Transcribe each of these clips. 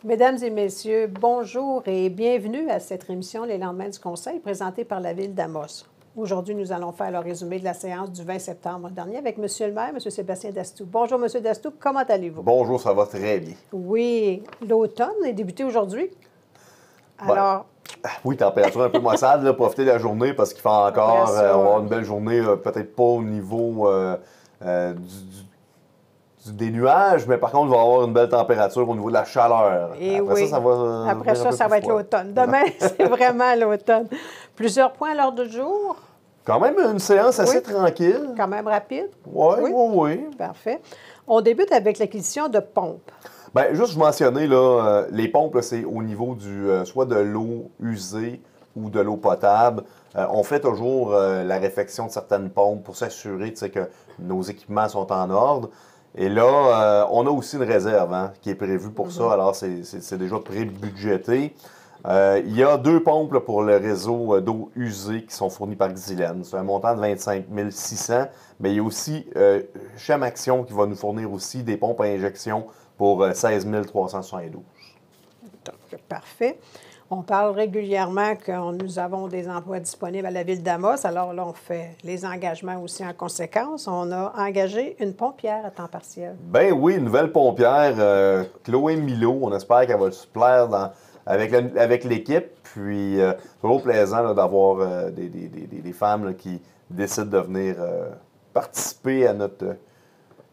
Mesdames et messieurs, bonjour et bienvenue à cette émission Les lendemains du Conseil présentée par la Ville d'Amos. Aujourd'hui, nous allons faire le résumé de la séance du 20 septembre dernier avec M. le maire, M. Sébastien Dastou. Bonjour, M. Dastou, comment allez-vous? Bonjour, ça va très bien. Oui, l'automne est débuté aujourd'hui. Alors, oui, température un peu maussade, là, profiter de la journée parce qu'il fait encore, on va avoir une belle journée, peut-être pas au niveau des nuages, mais par contre, il va avoir une belle température au niveau de la chaleur. Et Après oui, ça va après ça va être l'automne. Demain, c'est vraiment l'automne. Plusieurs points à l'ordre du jour. Quand même une séance assez tranquille. Quand même rapide. Oui. Parfait. On débute avec l'acquisition de pompes. Bien, juste vous mentionner, là, les pompes, c'est au niveau du soit de l'eau usée ou de l'eau potable. On fait toujours la réfection de certaines pompes pour s'assurer que nos équipements sont en ordre. Et là, on a aussi une réserve qui est prévue pour ça. Alors, c'est déjà pré-budgété. Il y a 2 pompes là, pour le réseau d'eau usée qui sont fournies par Xylem. C'est un montant de 25 600. Mais il y a aussi Chem Action qui va nous fournir aussi des pompes à injection pour 16 372. Donc, parfait. On parle régulièrement que nous avons des emplois disponibles à la Ville d'Amos. Alors là, on fait les engagements aussi en conséquence. On a engagé une pompière à temps partiel. Ben oui, une nouvelle pompière, Chloé Milo. On espère qu'elle va se plaire avec l'équipe. Puis, c'est toujours plaisant là, d'avoir des femmes là, qui décident de venir participer à notre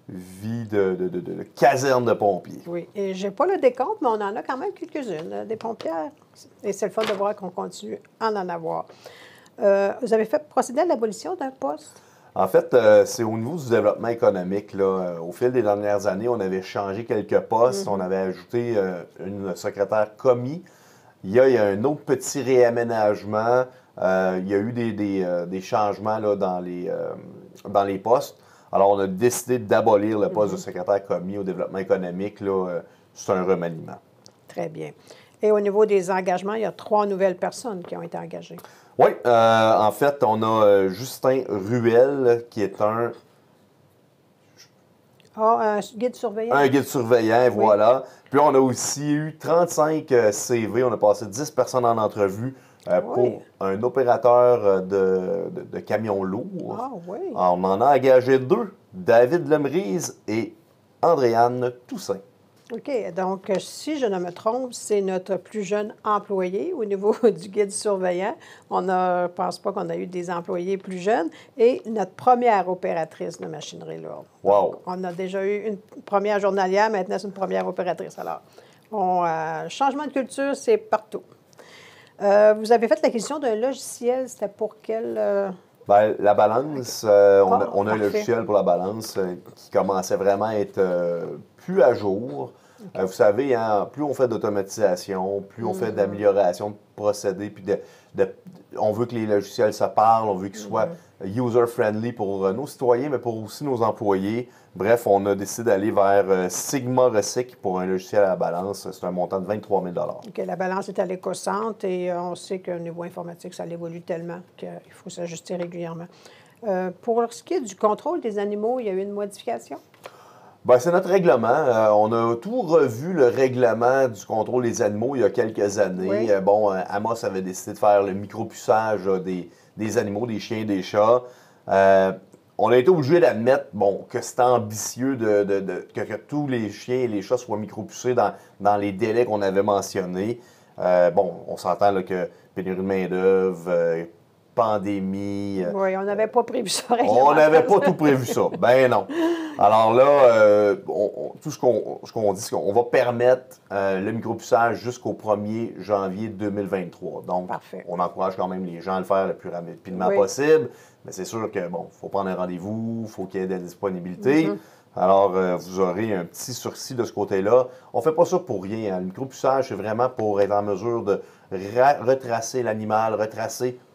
vie de caserne de pompiers. Oui, et je n'ai pas le décompte, mais on en a quand même quelques-unes, des pompières. Et c'est le fun de voir qu'on continue à en avoir. Vous avez fait procéder à l'abolition d'un poste? En fait, c'est au niveau du développement économique. Là, au fil des dernières années, on avait changé quelques postes. On avait ajouté une secrétaire commis. Il y a un autre petit réaménagement. Il y a eu des changements là, dans les postes. Alors, on a décidé d'abolir le poste de secrétaire commis au développement économique. C'est un remaniement. Très bien. Et au niveau des engagements, il y a 3 nouvelles personnes qui ont été engagées. Oui, en fait, on a Justin Ruel, qui est un guide surveillant. Un guide surveillant, voilà. Puis on a aussi eu 35 CV. On a passé 10 personnes en entrevue pour un opérateur de camions lourds. Ah oui. Alors, on en a engagé 2, David Lemrise et Andréane Toussaint. OK. Donc, si je ne me trompe, c'est notre plus jeune employé au niveau du guide surveillant. On ne pense pas qu'on a eu des employés plus jeunes. Et notre première opératrice de machinerie lourde. Wow! Donc, on a déjà eu une première journalière, maintenant c'est une première opératrice. Alors, changement de culture, c'est partout. Vous avez fait l'acquisition d'un logiciel. C'était pour quel... Bien, la balance, on a un parfait. logiciel pour la balance qui commençait vraiment à être plus à jour. Vous savez, plus on fait d'automatisation, plus on fait d'amélioration de procédés, puis on veut que les logiciels se parlent, on veut qu'ils soient user-friendly pour nos citoyens, mais pour aussi nos employés. Bref, on a décidé d'aller vers Sigma Recyc pour un logiciel à la balance. C'est un montant de 23 000 OK, la balance est à l'éco-centre et on sait qu'au niveau informatique, ça évolue tellement qu'il faut s'ajuster régulièrement. Pour ce qui est du contrôle des animaux, il y a eu une modification? Bien, c'est notre règlement. On a tout revu le règlement du contrôle des animaux il y a quelques années. Oui. Amos avait décidé de faire le micropuçage des animaux, des chiens et des chats. On a été obligé d'admettre que c'était ambitieux que tous les chiens et les chats soient micropucés dans les délais qu'on avait mentionnés. On s'entend là, que pénurie de main-d'œuvre, pandémie. Oui, on n'avait pas prévu ça. On n'avait pas tout prévu ça. Ben non. Alors là, tout ce qu'on dit, c'est qu'on va permettre le micropuçage jusqu'au 1er janvier 2023. Donc, Parfait. On encourage quand même les gens à le faire le plus rapidement possible. Mais c'est sûr que, il faut prendre un rendez-vous, il faut qu'il y ait de la disponibilité. Alors, vous aurez un petit sursis de ce côté-là. On ne fait pas ça pour rien. Le micropuçage, c'est vraiment pour être en mesure de retracer l'animal,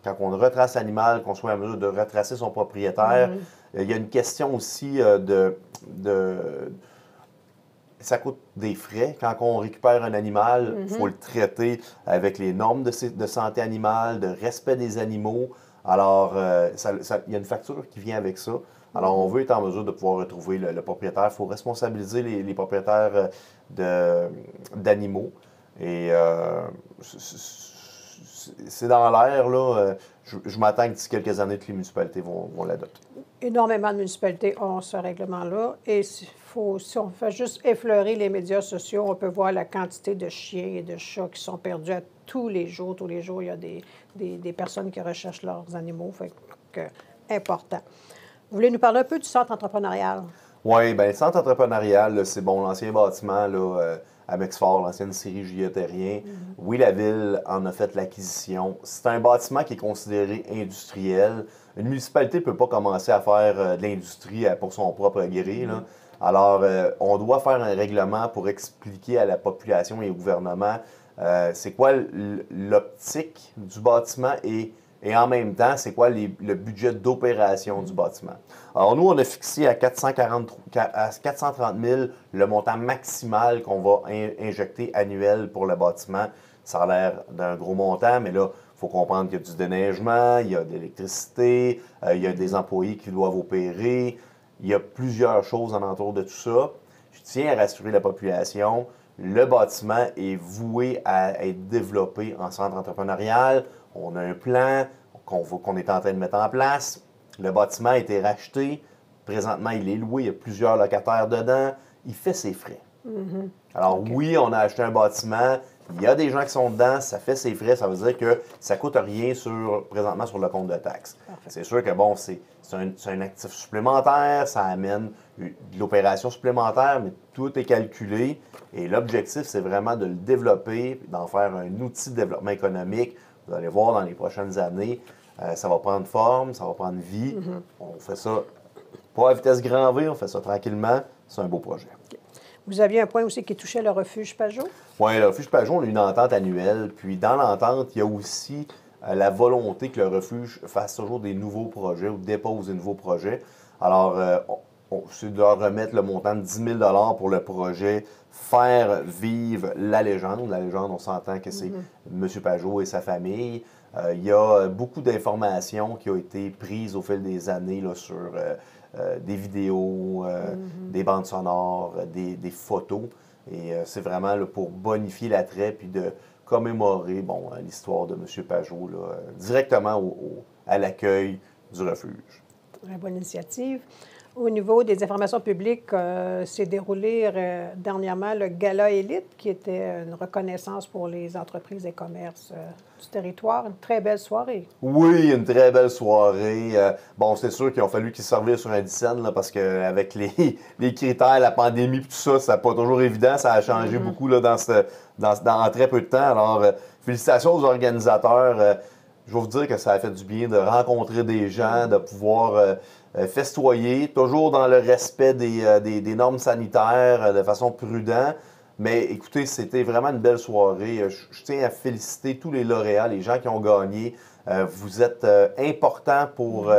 quand on retrace l'animal, qu'on soit en mesure de retracer son propriétaire. Il y a une question aussi ça coûte des frais. Quand on récupère un animal, il faut le traiter avec les normes de santé animale, de respect des animaux. Alors, il y a une facture qui vient avec ça. Alors, on veut être en mesure de pouvoir retrouver le propriétaire. Il faut responsabiliser les propriétaires d'animaux. Et c'est dans l'air, là. Je m'attends que d'ici quelques années, toutes les municipalités vont l'adopter. Énormément de municipalités ont ce règlement-là. Et si on fait juste effleurer les médias sociaux, on peut voir la quantité de chiens et de chats qui sont perdus tous les jours. Tous les jours, il y a des personnes qui recherchent leurs animaux. Fait que, important. Vous voulez nous parler un peu du centre entrepreneurial? Oui, bien, le centre entrepreneurial, là, c'est bon, l'ancien bâtiment là, à Mexford, l'ancienne scierie Julia Terrien. Oui, la ville en a fait l'acquisition. C'est un bâtiment qui est considéré industriel. Une municipalité ne peut pas commencer à faire de l'industrie pour son propre gré, là. Alors, on doit faire un règlement pour expliquer à la population et au gouvernement c'est quoi l'optique du bâtiment et en même temps, c'est quoi le budget d'opération du bâtiment. Alors, nous, on a fixé à 430 000 le montant maximal qu'on va injecter annuel pour le bâtiment. Ça a l'air d'un gros montant, mais là, il faut comprendre qu'il y a du déneigement, il y a de l'électricité, il y a des employés qui doivent opérer. Il y a plusieurs choses alentour de tout ça. Je tiens à rassurer la population. Le bâtiment est voué à être développé en centre entrepreneurial. On a un plan qu'on est en train de mettre en place. Le bâtiment a été racheté. Présentement, il est loué. Il y a plusieurs locataires dedans. Il fait ses frais. Alors oui, on a acheté un bâtiment. Il y a des gens qui sont dedans. Ça fait ses frais. Ça veut dire que ça ne coûte rien présentement sur le compte de taxes. C'est sûr que bon, c'est un actif supplémentaire. Ça amène de l'opération supplémentaire, mais tout est calculé. Et l'objectif, c'est vraiment de le développer, d'en faire un outil de développement économique. Vous allez voir dans les prochaines années, ça va prendre forme, ça va prendre vie. On fait ça pas à vitesse grand V, on fait ça tranquillement. C'est un beau projet. Vous aviez un point aussi qui touchait le refuge Pajot? Oui, le refuge Pajot, on a une entente annuelle. Puis dans l'entente, il y a aussi la volonté que le refuge fasse toujours des nouveaux projets ou dépose des nouveaux projets. Alors, c'est de leur remettre le montant de 10 000 pour le projet Faire vivre la légende. La légende, on s'entend que c'est M. Pajot et sa famille. Il y a beaucoup d'informations qui ont été prises au fil des années là, sur des vidéos, des bandes sonores, des photos. Et c'est vraiment là, pour bonifier l'attrait puis de commémorer l'histoire de M. Pajot là, directement à l'accueil du refuge. Très bonne initiative. Au niveau des informations publiques, s'est déroulé dernièrement le Gala Élite, qui était une reconnaissance pour les entreprises et commerces du territoire. Une très belle soirée. Oui, une très belle soirée. Bon, c'est sûr qu'il a fallu qu'ils servent sur un scène là, parce qu'avec les critères, la pandémie et tout ça, c'est pas toujours évident. Ça a changé beaucoup là, dans très peu de temps. Alors, félicitations aux organisateurs. Je vais vous dire que ça a fait du bien de rencontrer des gens, de pouvoir festoyer, toujours dans le respect des normes sanitaires, de façon prudente. Mais écoutez, c'était vraiment une belle soirée. Je tiens à féliciter tous les lauréats, les gens qui ont gagné. Vous êtes importants pour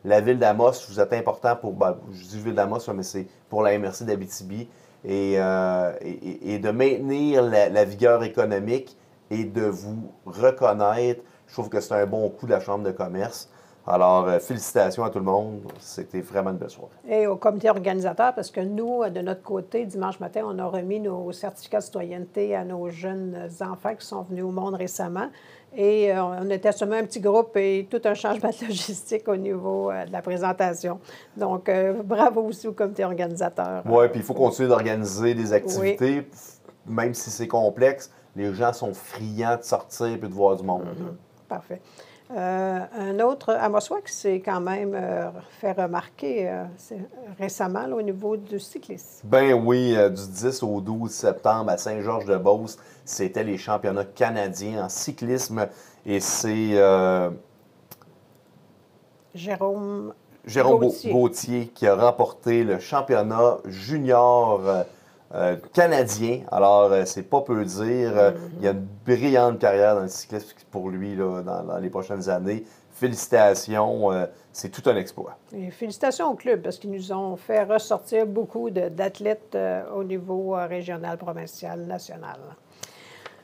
la ville d'Amos. Vous êtes importants pour, je dis ville d'Amos, mais c'est pour la MRC d'Abitibi. Et de maintenir la vigueur économique et de vous reconnaître. Je trouve que c'est un bon coup de la Chambre de commerce. Alors, félicitations à tout le monde. C'était vraiment une belle soirée. Et au comité organisateur, parce que nous, de notre côté, dimanche matin, on a remis nos certificats de citoyenneté à nos jeunes enfants qui sont venus au monde récemment. Et on était seulement un petit groupe et tout un changement de logistique au niveau de la présentation. Donc, bravo aussi au comité organisateur. Oui, puis il faut continuer d'organiser des activités, même si c'est complexe. Les gens sont friands de sortir et de voir du monde. Parfait. Un autre à Mossois qui s'est quand même fait remarquer récemment là, au niveau du cyclisme. Ben oui, du 10 au 12 septembre à Saint-Georges-de-Beauce, c'était les championnats canadiens en cyclisme et c'est Jérôme Gauthier qui a remporté le championnat junior canadien. Alors, c'est pas peu dire. Il y a une brillante carrière dans le cyclisme pour lui là, dans les prochaines années. Félicitations, c'est tout un exploit. Et félicitations au club parce qu'ils nous ont fait ressortir beaucoup d'athlètes au niveau régional, provincial, national.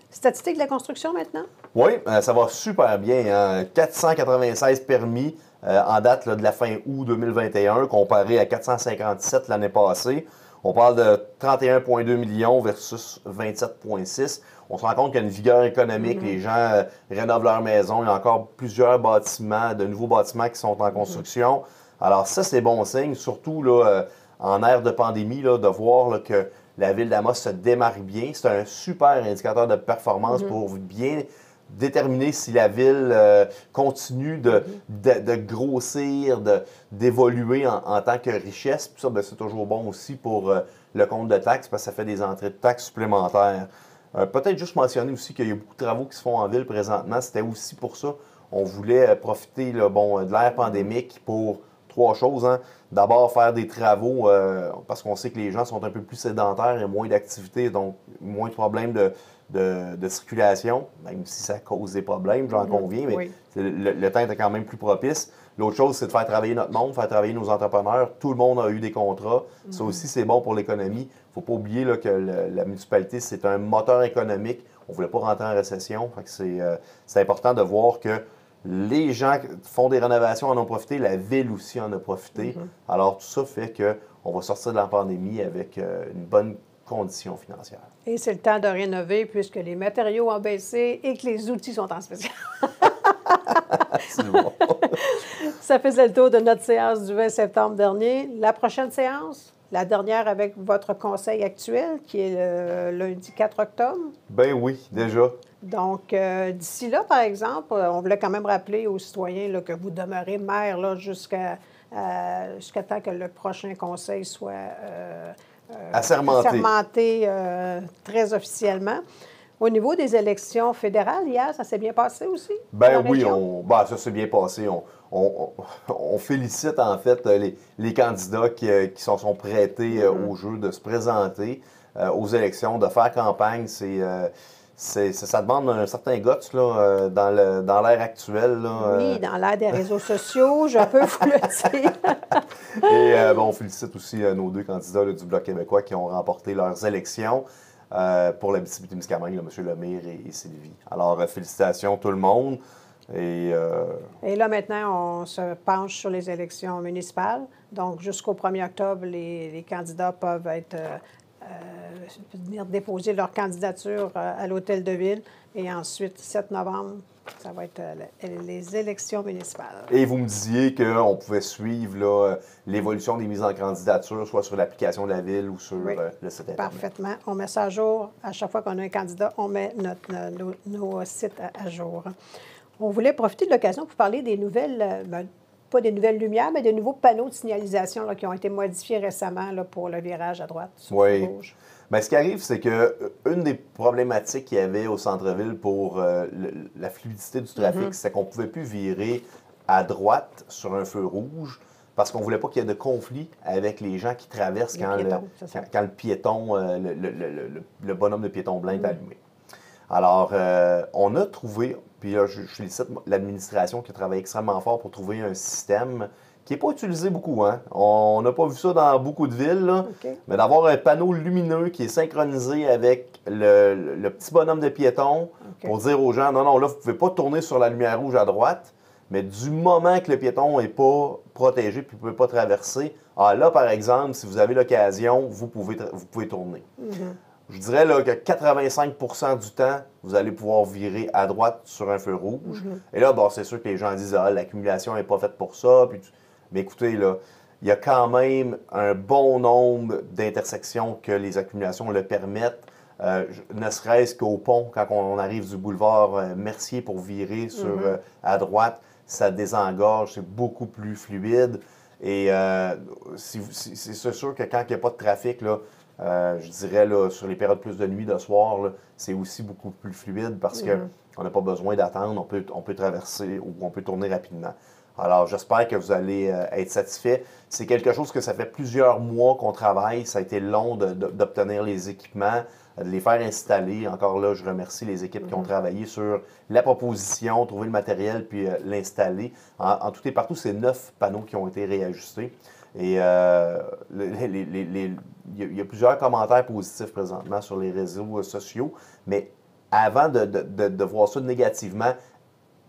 Statistiques de la construction maintenant? Oui, ça va super bien. Hein? 496 permis en date là, de la fin août 2021 comparé à 457 l'année passée. On parle de 31,2 millions versus 27,6. On se rend compte qu'il y a une vigueur économique. Les gens rénovent leur maison. Il y a encore plusieurs bâtiments, de nouveaux bâtiments qui sont en construction. Alors ça, c'est bon signe, surtout là, en ère de pandémie, là, de voir là, que la ville d'Amos se démarque bien. C'est un super indicateur de performance pour bien déterminer si la ville continue de grossir, d'évoluer en tant que richesse. Puis ça, ben, c'est toujours bon aussi pour le compte de taxes parce que ça fait des entrées de taxes supplémentaires. Peut-être juste mentionner aussi qu'il y a beaucoup de travaux qui se font en ville présentement. C'était aussi pour ça. On voulait profiter là, de l'ère pandémique pour 3 choses. Hein. D'abord, faire des travaux parce qu'on sait que les gens sont un peu plus sédentaires et moins d'activité, donc moins de problèmes de circulation, même si ça cause des problèmes, j'en conviens, mais le temps était quand même plus propice. L'autre chose, c'est de faire travailler notre monde, faire travailler nos entrepreneurs. Tout le monde a eu des contrats. Ça aussi, c'est bon pour l'économie. Il ne faut pas oublier là, que la municipalité, c'est un moteur économique. On ne voulait pas rentrer en récession. C'est important de voir que les gens font des rénovations, en ont profité. La ville aussi en a profité. Alors, tout ça fait qu'on va sortir de la pandémie avec une bonne condition financière. Et c'est le temps de rénover puisque les matériaux ont baissé et que les outils sont en spécial. C'est bon. Ça faisait le tour de notre séance du 20 septembre dernier. La prochaine séance, la dernière avec votre conseil actuel, qui est le lundi 4 octobre. Ben oui, déjà. Donc, d'ici là, par exemple, on voulait quand même rappeler aux citoyens là, que vous demeurez maire là, jusqu'à temps que le prochain conseil soit assermenté très officiellement. Au niveau des élections fédérales, hier, ça s'est bien passé aussi? Ben oui, ça s'est bien passé. On félicite en fait les candidats qui sont prêtés au jeu de se présenter aux élections, de faire campagne. Ça demande un certain guts là, dans l'ère actuelle. Là, oui, dans l'ère des réseaux sociaux, je peux vous le dire. Et on félicite aussi nos 2 candidats là, du Bloc québécois qui ont remporté leurs élections pour l'Abitibi-Témiscamingue, M. Lemire et Sylvie. Alors, félicitations tout le monde. Et là, maintenant, on se penche sur les élections municipales. Donc, jusqu'au 1er octobre, les candidats peuvent venir déposer leur candidature à l'Hôtel de Ville. Et ensuite, 7 novembre, ça va être les élections municipales. Et vous me disiez qu'on pouvait suivre l'évolution des mises en candidature, soit sur l'application de la Ville ou sur le site Internet. Parfaitement. On met ça à jour. À chaque fois qu'on a un candidat, on met nos sites à jour. On voulait profiter de l'occasion pour parler des nouvelles, pas des nouvelles lumières, mais des nouveaux panneaux de signalisation là, qui ont été modifiés récemment là, pour le virage à droite sur le rouge. Bien, ce qui arrive, c'est qu'une des problématiques qu'il y avait au centre-ville pour la fluidité du trafic, c'est qu'on ne pouvait plus virer à droite sur un feu rouge parce qu'on ne voulait pas qu'il y ait de conflit avec les gens qui traversent quand le piéton, le bonhomme de piéton blanc est allumé. Alors, on a trouvé, puis là, je félicite l'administration qui a travaillé extrêmement fort pour trouver un système qui n'est pas utilisé beaucoup. Hein? On n'a pas vu ça dans beaucoup de villes, là, mais d'avoir un panneau lumineux qui est synchronisé avec le petit bonhomme de piéton pour dire aux gens, non, là, vous ne pouvez pas tourner sur la lumière rouge à droite, mais du moment que le piéton n'est pas protégé puis vous ne pouvez pas traverser, là, par exemple, si vous avez l'occasion, vous pouvez tourner. Je dirais là, que 85 % du temps, vous allez pouvoir virer à droite sur un feu rouge. Et là, c'est sûr que les gens disent l'accumulation n'est pas faite pour ça. Mais écoutez, là, il y a quand même un bon nombre d'intersections que les accumulations le permettent. Ne serait-ce qu'au pont, quand on arrive du boulevard Mercier pour virer à droite, ça désengorge, c'est beaucoup plus fluide. Et c'est sûr que quand il n'y a pas de trafic, là, je dirais là, sur les périodes plus de nuit, de soir, c'est aussi beaucoup plus fluide parce qu'on n'a pas besoin d'attendre, on peut traverser ou on peut tourner rapidement. Alors, j'espère que vous allez être satisfaits. C'est quelque chose que ça fait plusieurs mois qu'on travaille. Ça a été long d'obtenir les équipements, de les faire installer. Encore là, je remercie les équipes qui ont travaillé sur la proposition, trouver le matériel, puis l'installer. En tout et partout, c'est 9 panneaux qui ont été réajustés. Et il y a plusieurs commentaires positifs présentement sur les réseaux sociaux. Mais avant de voir ça négativement,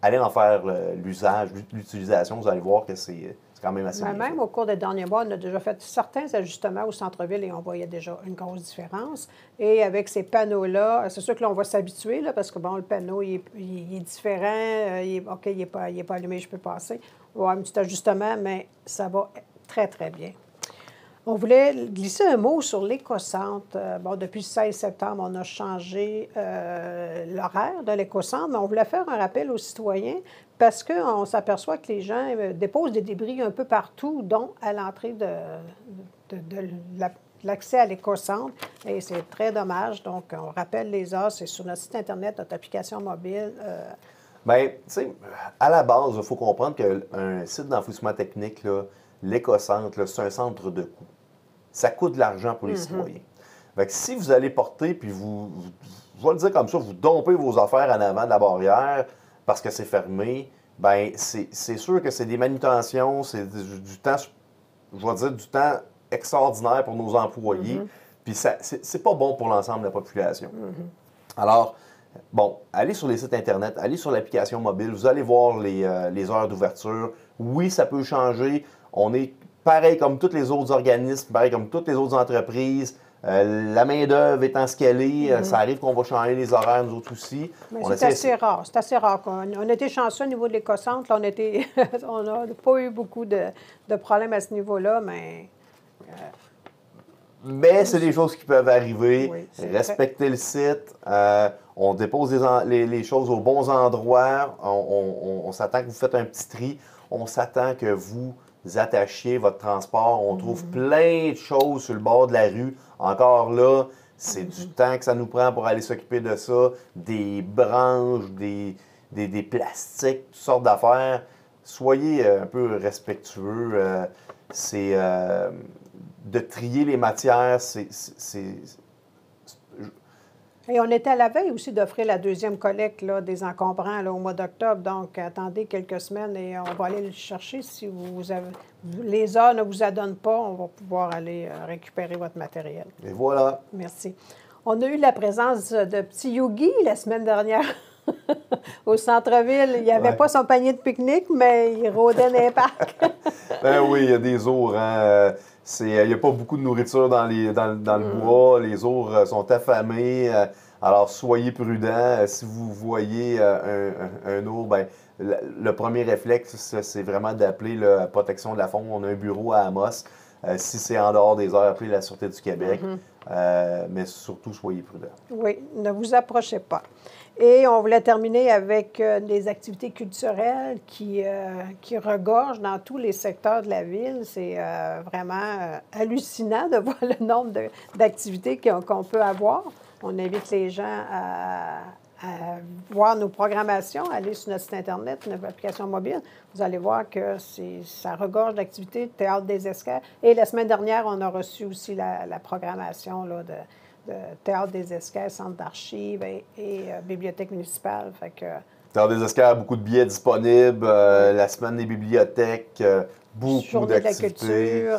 allez en faire l'usage, l'utilisation, vous allez voir que c'est quand même assez bien Même fait. au cours des derniers mois, on a déjà fait certains ajustements au centre-ville et on voyait déjà une grosse différence. Et avec ces panneaux-là, c'est sûr que là, on va s'habituer, là, parce que, bon, le panneau, il est différent. OK, il n'est pas allumé, je peux passer. On va avoir un petit ajustement, mais ça va très, très bien. On voulait glisser un mot sur l'éco-centre. Bon, depuis le 16 septembre, on a changé l'horaire de l'éco-centre, mais on voulait faire un rappel aux citoyens parce qu'on s'aperçoit que les gens déposent des débris un peu partout, dont à l'entrée de l'accès à l'éco-centre. Et c'est très dommage. Donc, on rappelle les heures, c'est sur notre site Internet, notre application mobile. Bien, tu sais, à la base, il faut comprendre qu'un site d'enfouissement technique, là, l'éco-centre, là, c'est un centre de coût. Ça coûte de l'argent pour les citoyens. Fait que si vous allez porter, puis je vais le dire comme ça, vous dompez vos affaires en avant de la barrière parce que c'est fermé, bien, c'est sûr que c'est des manutentions, c'est du temps, je vais dire, du temps extraordinaire pour nos employés. Puis c'est pas bon pour l'ensemble de la population. Alors, bon, allez sur les sites Internet, allez sur l'application mobile, vous allez voir les heures d'ouverture. Oui, ça peut changer. On est pareil comme tous les autres organismes, pareil comme toutes les autres entreprises. La main-d'œuvre étant ce qu'elle est, ça arrive qu'on va changer les horaires, nous autres aussi. Mais c'est assez rare. C'est assez rare. On a été chanceux au niveau de l'éco-centre. On n'a pas eu beaucoup de problèmes à ce niveau-là, mais... Mais c'est des choses qui peuvent arriver. Oui, Respectez le site. On dépose les choses aux bons endroits. On s'attend que vous faites un petit tri. On s'attend que vous attachiez votre transport. On trouve plein de choses sur le bord de la rue. Encore là, c'est du temps que ça nous prend pour aller s'occuper de ça. Des branches, des plastiques, toutes sortes d'affaires. Soyez un peu respectueux. De trier les matières, Et on était à la veille aussi d'offrir la deuxième collecte là, des encombrants là, au mois d'octobre. Donc, attendez quelques semaines et on va aller le chercher. Si les heures ne vous adonnent pas, on va pouvoir aller récupérer votre matériel. Et voilà. Merci. On a eu la présence de petit Yogi la semaine dernière au centre-ville. Il n'avait pas son panier de pique-nique, mais il rôdait dans les parcs. Ben oui, il y a des ours. Hein? Il n'y a pas beaucoup de nourriture dans le bois. Les ours sont affamés. Alors, soyez prudents. Si vous voyez un ours, ben, le premier réflexe, c'est vraiment d'appeler la protection de la faune. On a un bureau à Amos. Si c'est en dehors des heures, appelez la Sûreté du Québec. Mais surtout, soyez prudents. Oui, ne vous approchez pas. Et on voulait terminer avec des activités culturelles qui regorgent dans tous les secteurs de la ville. C'est vraiment hallucinant de voir le nombre d'activités qu'on peut avoir. On invite les gens à voir nos programmations, aller sur notre site Internet, notre application mobile. Vous allez voir que ça regorge d'activités, Théâtre des Escales. Et la semaine dernière, on a reçu aussi la programmation là, de Théâtre des Escales, Centre d'archives et Bibliothèque municipale. Fait que... Théâtre des Escales, beaucoup de billets disponibles. La semaine des bibliothèques, beaucoup d'activités.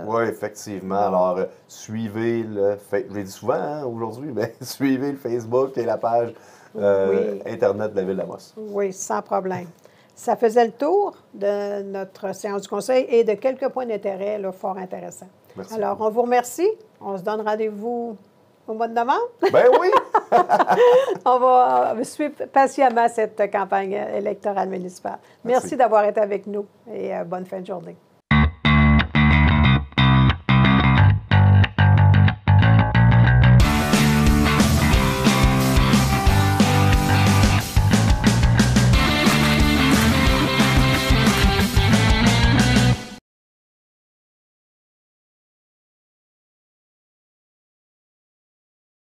Oui, effectivement. Alors, suivez je l'ai dit souvent hein, aujourd'hui, mais suivez le Facebook et la page Internet de la Ville d'Amos. Oui, sans problème. Ça faisait le tour de notre séance du conseil et de quelques points d'intérêt là, fort intéressants. Merci. Alors, on vous remercie. On se donne rendez-vous au mois de novembre. Ben oui! On va suivre patiemment cette campagne électorale municipale. Merci d'avoir été avec nous et bonne fin de journée.